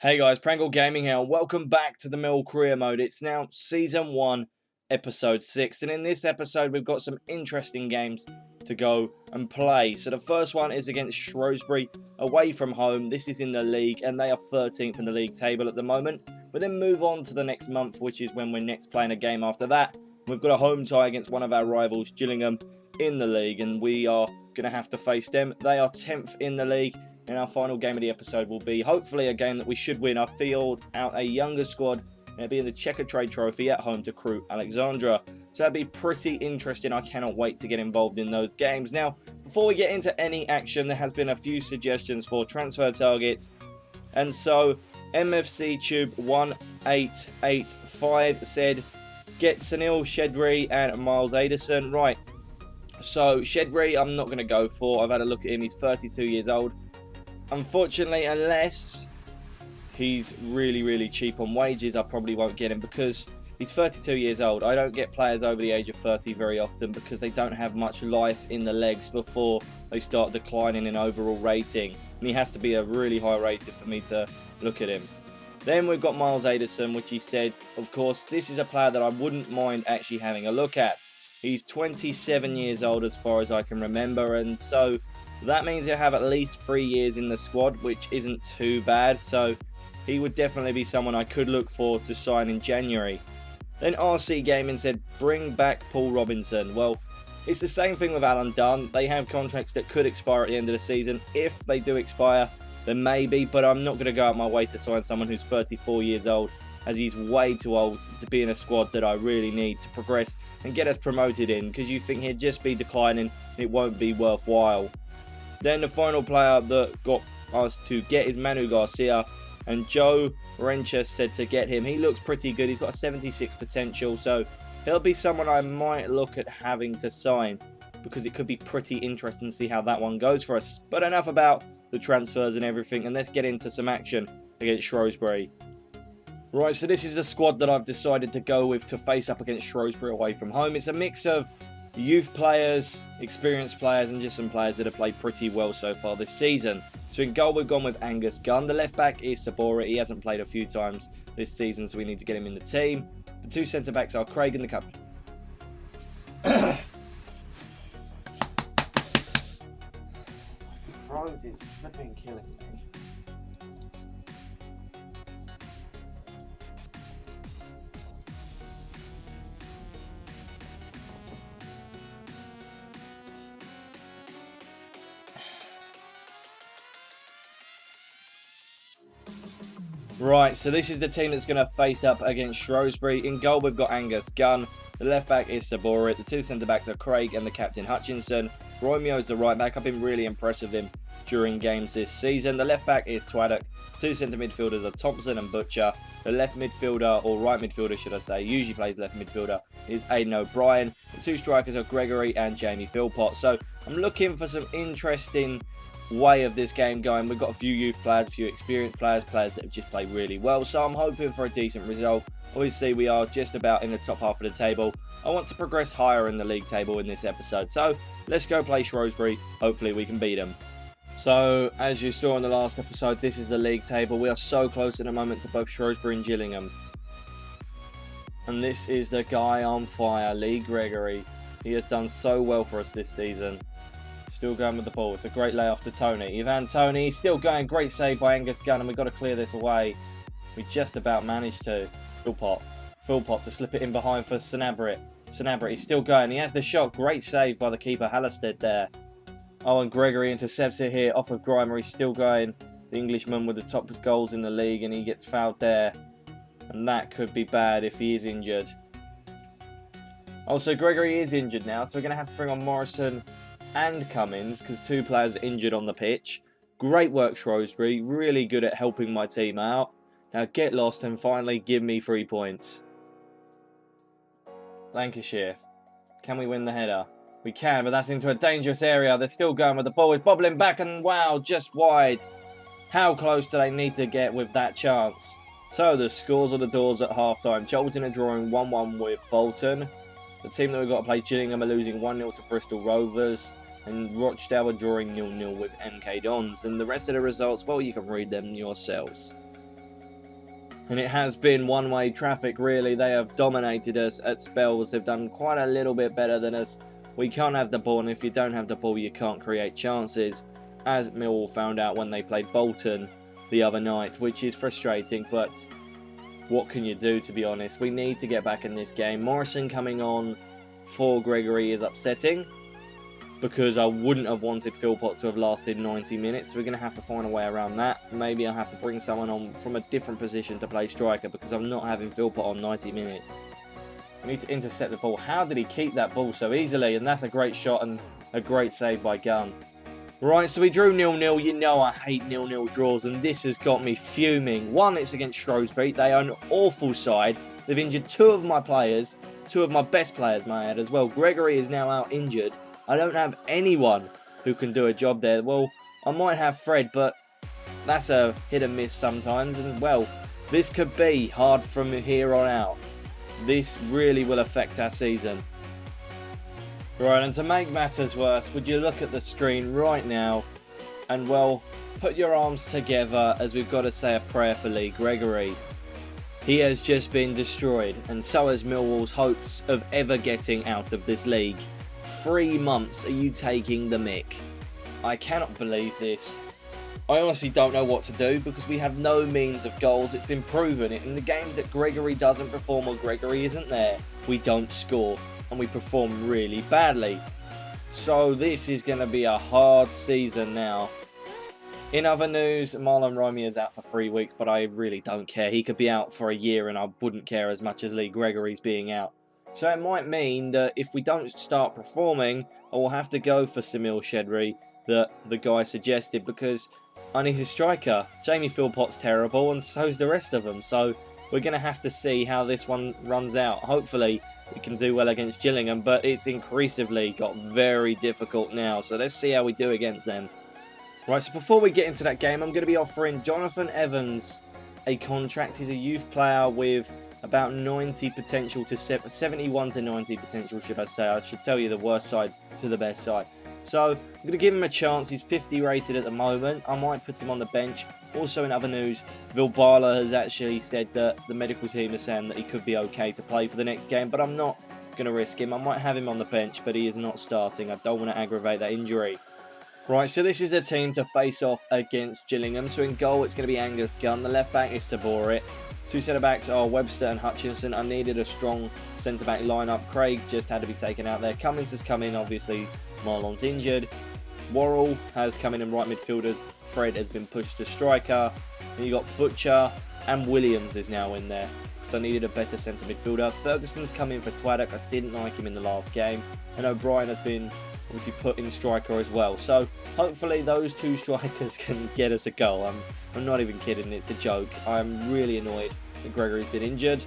Hey guys, Prangell Gaming here. Welcome back to the Millwall Career Mode. It's now Season 1, Episode 6. And in this episode, we've got some interesting games to go and play. So the first one is against Shrewsbury, away from home. This is in the league, and they are 13th in the league table at the moment. We then move on to the next month, which is when we're next playing a game after that. We've got a home tie against one of our rivals, Gillingham, in the league, and we are going to have to face them. They are 10th in the league. And our final game of the episode will be, hopefully, a game that we should win. I field out a younger squad, and it'll be in the Checker Trade Trophy at home to Crewe, Alexandra. So that'll be pretty interesting. I cannot wait to get involved in those games. Now, before we get into any action, there has been a few suggestions for transfer targets. And so, MFC Tube 1885 said, get Sunil Shrewsbury and Miles Addison. Right, so Shrewsbury I'm not going to go for. I've had a look at him. He's 32 years old. Unfortunately, unless he's really cheap on wages, I probably won't get him because he's 32 years old. I don't get players over the age of 30 very often because they don't have much life in the legs before they start declining in overall rating. And he has to be a really high rated for me to look at him. Then we've got Miles Addison, which he said, of course, this is a player that I wouldn't mind actually having a look at. He's 27 years old as far as I can remember, and so that means he'll have at least 3 years in the squad, which isn't too bad. So he would definitely be someone I could look for to sign in January. Then RC Gaming said, bring back Paul Robinson. Well, it's the same thing with Alan Dunn. They have contracts that could expire at the end of the season. If they do expire, then maybe. But I'm not going to go out my way to sign someone who's 34 years old, as he's way too old to be in a squad that I really need to progress and get us promoted in. Because you think he'd just be declining, it won't be worthwhile. Then the final player that got us to get is Manu Garcia, and Joe Rencher said to get him. He looks pretty good. He's got a 76 potential, so he'll be someone I might look at having to sign because it could be pretty interesting to see how that one goes for us. But enough about the transfers and everything, and let's get into some action against Shrewsbury. Right, so this is the squad that I've decided to go with to face up against Shrewsbury away from home. It's a mix of youth players, experienced players, and just some players that have played pretty well so far this season. So in goal, we've gone with Angus Gunn. The left back is Sabora. He hasn't played a few times this season, so we need to get him in the team. The two centre backs are Craig and the captain. My throat is flipping killing me. Right, so this is the team that's going to face up against Shrewsbury. In goal, we've got Angus Gunn. The left back is Sabora. The two centre backs are Craig and the captain Hutchinson. Romeo's the right back. I've been really impressed with him during games this season. The left back is Twaddock. Two centre midfielders are Thompson and Butcher. The left midfielder, or right midfielder should I say, usually plays left midfielder, is Aidan O'Brien. The two strikers are Gregory and Jamie Philpott. So I'm looking for some interesting way of this game going. We've got a few youth players, a few experienced players that have just played really well, so I'm hoping for a decent result. Obviously we are just about in the top half of the table. I want to progress higher in the league table in this episode, so let's go play Shrewsbury. Hopefully we can beat them. So as you saw in the last episode, this is the league table. We are so close at the moment to both Shrewsbury and Gillingham, and this is the guy on fire, Lee Gregory. He has done so well for us this season. Still going with the ball. It's a great layoff to Tony. Ivan Tony still going. Great save by Angus Gunn, and we've got to clear this away. We just about managed to. Philpott to slip it in behind for Sanabrit. He's still going. He has the shot. Great save by the keeper, Hallisted there. Oh, and Gregory intercepts it here off of Grimer. He's still going. The Englishman with the top goals in the league, and he gets fouled there. And that could be bad if he is injured. Also, Gregory is injured now, so we're going to have to bring on Morrison and Cummins because two players are injured on the pitch. Great work, Shrewsbury. Really good at helping my team out. Now get lost and finally give me 3 points. Lancashire. Can we win the header? We can, but that's into a dangerous area. They're still going with the ball. It's bobbling back and wow, just wide. How close do they need to get with that chance? So the scores are the doors at half-time. Cheltenham are drawing 1-1 with Bolton. The team that we've got to play, Gillingham, are losing 1-0 to Bristol Rovers. And Rochdale drawing 0-0 with MK Dons. And the rest of the results, well, you can read them yourselves. And it has been one-way traffic, really. They have dominated us at spells. They've done quite a little bit better than us. We can't have the ball, and if you don't have the ball, you can't create chances, as Millwall found out when they played Bolton the other night, which is frustrating, but what can you do, to be honest? We need to get back in this game. Morrison coming on for Gregory is upsetting, because I wouldn't have wanted Philpott to have lasted 90 minutes. So we're going to have to find a way around that. Maybe I'll have to bring someone on from a different position to play striker, because I'm not having Philpott on 90 minutes. I need to intercept the ball. How did he keep that ball so easily? And that's a great shot and a great save by Gunn. Right, so we drew 0-0. You know I hate 0-0 draws, and this has got me fuming. One, it's against Shrewsbury. They are an awful side. They've injured two of my players, two of my best players, may I add, as well. Gregory is now out injured. I don't have anyone who can do a job there. Well, I might have Fred, but that's a hit and miss sometimes. And, well, this could be hard from here on out. This really will affect our season. Right, and to make matters worse, would you look at the screen right now and, well, put your arms together as we've got to say a prayer for Lee Gregory. He has just been destroyed, and so has Millwall's hopes of ever getting out of this league. 3 months are you taking the mick? I cannot believe this. I honestly don't know what to do, because we have no means of goals. It's been proven in the games that Gregory doesn't perform or Gregory isn't there. We don't score, and we perform really badly. So this is going to be a hard season now. In other news, Marlon Romeo is out for 3 weeks, but I really don't care. He could be out for a year, and I wouldn't care as much as Lee Gregory's being out. So it might mean that if we don't start performing, I will have to go for Samil Shedri, that the guy suggested, because I need a striker. Jamie Philpott's terrible, and so's the rest of them. So we're going to have to see how this one runs out. Hopefully we can do well against Gillingham, but it's increasingly got very difficult now. So let's see how we do against them. Right, so before we get into that game, I'm going to be offering Jonathan Evans a contract. He's a youth player with about 90 potential to 71 to 90 potential, should I say. I should tell you the worst side to the best side. So I'm going to give him a chance. He's 50 rated at the moment. I might put him on the bench. Also in other news, Vilbala has actually said that the medical team is saying that he could be okay to play for the next game, but I'm not going to risk him. I might have him on the bench, but he is not starting. I don't want to aggravate that injury. Right, so this is the team to face off against Gillingham. So in goal, it's going to be Angus Gunn. The left back is Saborit. Two centre-backs are Webster and Hutchinson. I needed a strong centre-back lineup. Craig just had to be taken out there. Cummins has come in, obviously. Marlon's injured. Worrell has come in right midfielders. Fred has been pushed to striker. Then you got Butcher, and Williams is now in there. So I needed a better centre midfielder. Ferguson's come in for Twaddock. I didn't like him in the last game. And O'Brien has been obviously put in striker as well. So hopefully those two strikers can get us a goal. I'm not even kidding, it's a joke. I'm really annoyed that Gregory's been injured.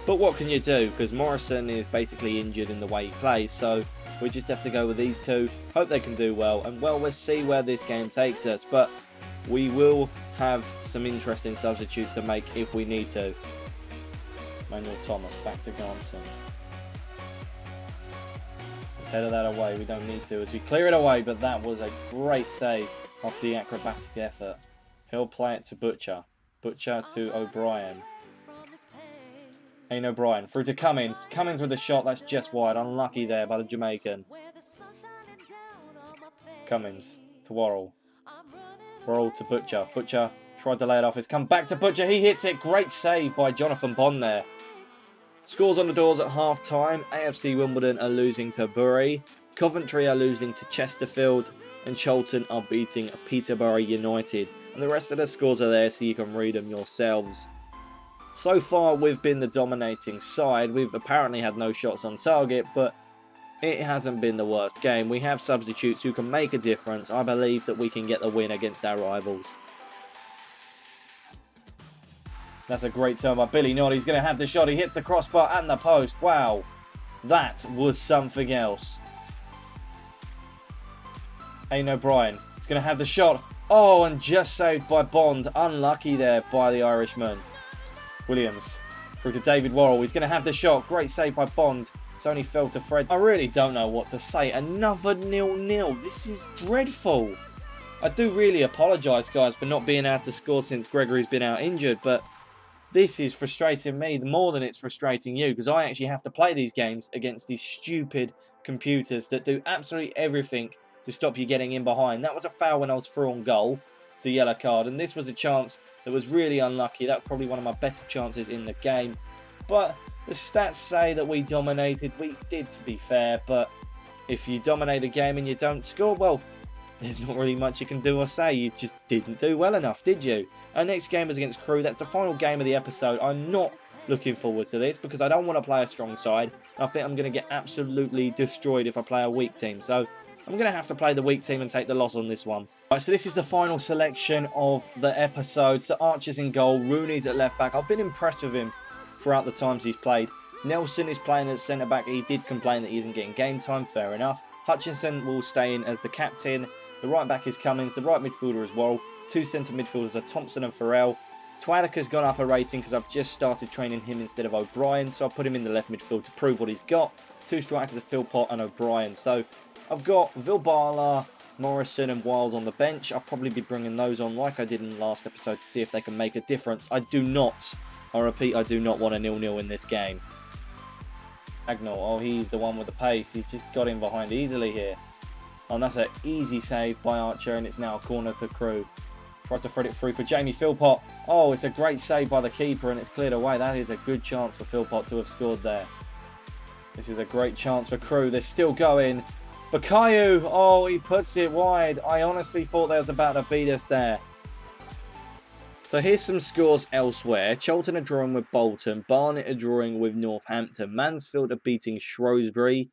But what can you do? Because Morrison is basically injured in the way he plays. So we just have to go with these two. Hope they can do well. And well, we'll see where this game takes us. But we will have some interesting substitutes to make if we need to. Manuel Thomas back to Garnson. Let's header that away. We don't need to as we clear it away, but that was a great save off the acrobatic effort. He'll play it to Butcher. Butcher to O'Brien. Ain't O'Brien through to Cummins. Cummins with a shot that's just wide. Unlucky there by the Jamaican. Cummins to Worrell. Worrell to Butcher. Butcher tried to lay it off. It's come back to Butcher. He hits it. Great save by Jonathan Bond there. Scores on the doors at half-time. AFC Wimbledon are losing to Bury. Coventry are losing to Chesterfield. And Charlton are beating Peterborough United. And the rest of the scores are there so you can read them yourselves. So far we've been the dominating side. We've apparently had no shots on target, but it hasn't been the worst game. We have substitutes who can make a difference. I believe that we can get the win against our rivals. That's a great turn by Billy Nod. He's going to have the shot. He hits the crossbar and the post. Wow. That was something else. Ain't O'Brien. He's going to have the shot. Oh, and just saved by Bond. Unlucky there by the Irishman. Williams. Through to David Worrell. He's going to have the shot. Great save by Bond. It's only fell to Fred. I really don't know what to say. Another 0-0. This is dreadful. I do really apologise, guys, for not being able to score since Gregory's been out injured, but This is frustrating me more than it's frustrating you, because I actually have to play these games against these stupid computers that do absolutely everything to stop you getting in behind. That was a foul when I was through on goal. It's a yellow card, and this was a chance that was really unlucky. That was probably one of my better chances in the game. But the stats say that we dominated. We did, to be fair, but if you dominate a game and you don't score, well, there's not really much you can do or say. You just didn't do well enough, did you? Our next game is against Crewe. That's the final game of the episode. I'm not looking forward to this because I don't want to play a strong side. I think I'm going to get absolutely destroyed if I play a weak team. So I'm going to have to play the weak team and take the loss on this one. Right, so this is the final selection of the episode. So Archer's in goal, Rooney's at left back. I've been impressed with him throughout the times he's played. Nelson is playing as centre back. He did complain that he isn't getting game time, fair enough. Hutchinson will stay in as the captain. The right back is Cummins, the right midfielder as well. Two centre midfielders are Thompson and Farrell. Twadicker's gone up a rating because I've just started training him instead of O'Brien, so I put him in the left midfield to prove what he's got. Two strikers are Philpott and O'Brien. So I've got Vilbala, Morrison and Wild on the bench. I'll probably be bringing those on like I did in the last episode to see if they can make a difference. I repeat, I do not want a 0-0 in this game. Prangell, oh, he's the one with the pace. He's just got in behind easily here. Oh, and that's an easy save by Archer, and it's now a corner to Crewe. Tries to thread it through for Jamie Philpott. Oh, it's a great save by the keeper, and it's cleared away. That is a good chance for Philpott to have scored there. This is a great chance for Crewe. They're still going. Bakayu, oh, he puts it wide. I honestly thought they was about to beat us there. So here's some scores elsewhere. Charlton are drawing with Bolton. Barnet are drawing with Northampton. Mansfield are beating Shrewsbury.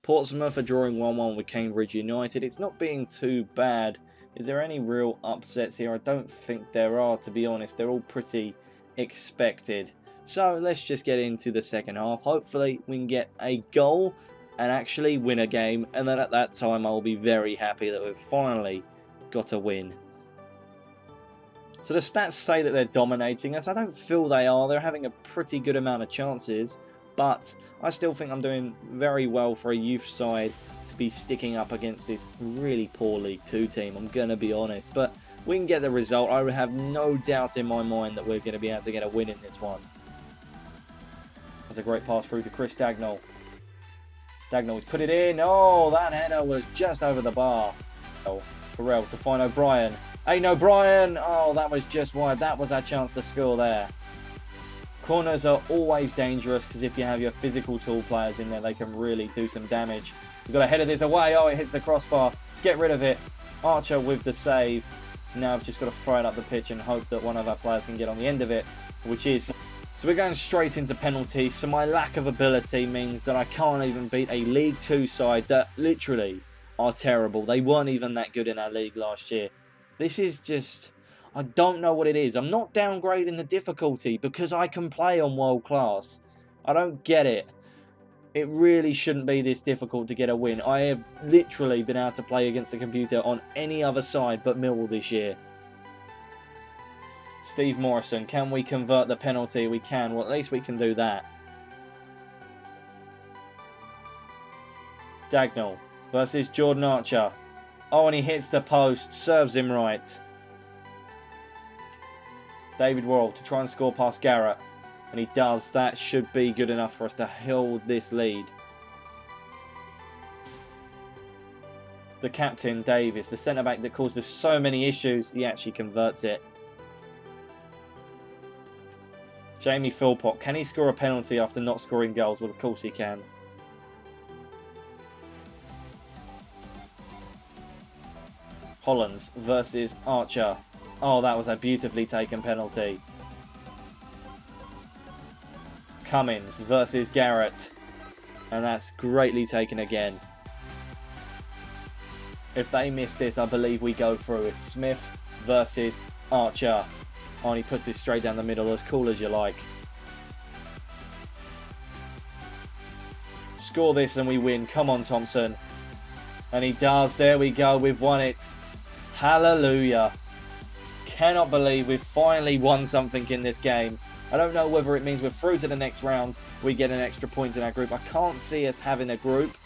Portsmouth are drawing 1-1 with Cambridge United. It's not being too bad. Is there any real upsets here? I don't think there are, to be honest. They're all pretty expected. So let's just get into the second half. Hopefully we can get a goal and actually win a game. And then at that time I'll be very happy that we've finally got a win. So the stats say that they're dominating us. I don't feel they are. They're having a pretty good amount of chances. But I still think I'm doing very well for a youth side to be sticking up against this really poor League 2 team. I'm going to be honest. But we can get the result. I have no doubt in my mind that we're going to be able to get a win in this one. That's a great pass through to Chris Dagnall. Dagnall's put it in. Oh, that header was just over the bar. Oh, Farrell to find O'Brien. Ain't O'Brien. Oh, that was just wide. That was our chance to score there. Corners are always dangerous because if you have your physical tool players in there, they can really do some damage. We've got to header this away. Oh, it hits the crossbar. Let's get rid of it. Archer with the save. Now I've just got to throw it up the pitch and hope that one of our players can get on the end of it, which is... So we're going straight into penalties. So my lack of ability means that I can't even beat a League 2 side that literally are terrible. They weren't even that good in our league last year. This is just... I don't know what it is. I'm not downgrading the difficulty because I can play on world class. I don't get it. It really shouldn't be this difficult to get a win. I have literally been able to play against the computer on any other side but Millwall this year. Steve Morrison, can we convert the penalty? We can. Well, at least we can do that. Dagnall versus Jordan Archer. Oh, and he hits the post. Serves him right. David Worrell to try and score past Garrett. And he does. That should be good enough for us to hold this lead. The captain, Davis, the centre-back that caused us so many issues, he actually converts it. Jamie Philpott, can he score a penalty after not scoring goals? Well, of course he can. Hollands versus Archer. Oh, that was a beautifully taken penalty. Cummins versus Garrett. And that's greatly taken again. If they miss this, I believe we go through. It's Smith versus Archer. Oh, and he puts this straight down the middle, as cool as you like. Score this and we win. Come on, Thompson. And he does. There we go. We've won it. Hallelujah. Cannot believe we've finally won something in this game. I don't know whether it means we're through to the next round. We get an extra point in our group. I can't see us having a group.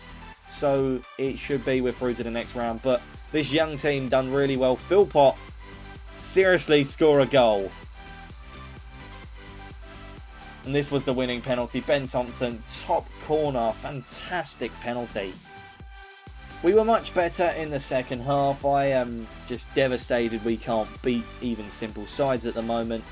So it should be we're through to the next round. But this young team done really well. Philpott, seriously, score a goal. And this was the winning penalty. Ben Thompson, top corner, fantastic penalty. We were much better in the second half. I am just devastated we can't beat even simple sides at the moment.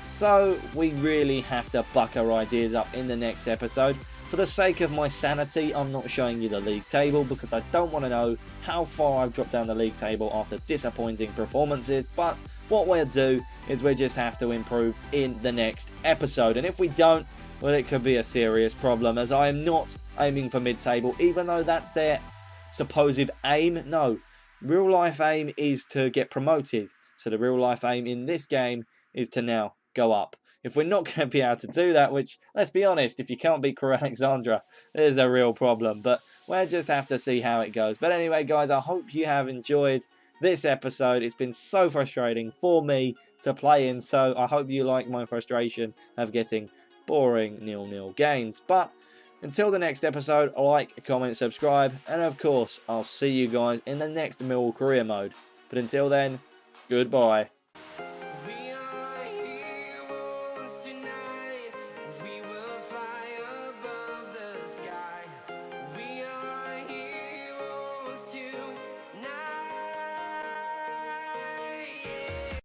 So we really have to buck our ideas up in the next episode. For the sake of my sanity, I'm not showing you the league table because I don't want to know how far I've dropped down the league table after disappointing performances. But what we'll do is we just have to improve in the next episode. And if we don't, well, it could be a serious problem, as I am not aiming for mid-table, even though that's their supposed aim. No, real life aim is to get promoted. So the real life aim in this game is to now go up. If we're not going to be able to do that, which, let's be honest, if you can't beat Crewe Alexandra, there's a real problem. But we'll just have to see how it goes. But anyway, guys, I hope you have enjoyed this episode. It's been so frustrating for me to play in, so I hope you like my frustration of getting boring 0-0 games. But until the next episode, like, comment, subscribe, and of course, I'll see you guys in the next Millwall Career Mode. But until then, goodbye.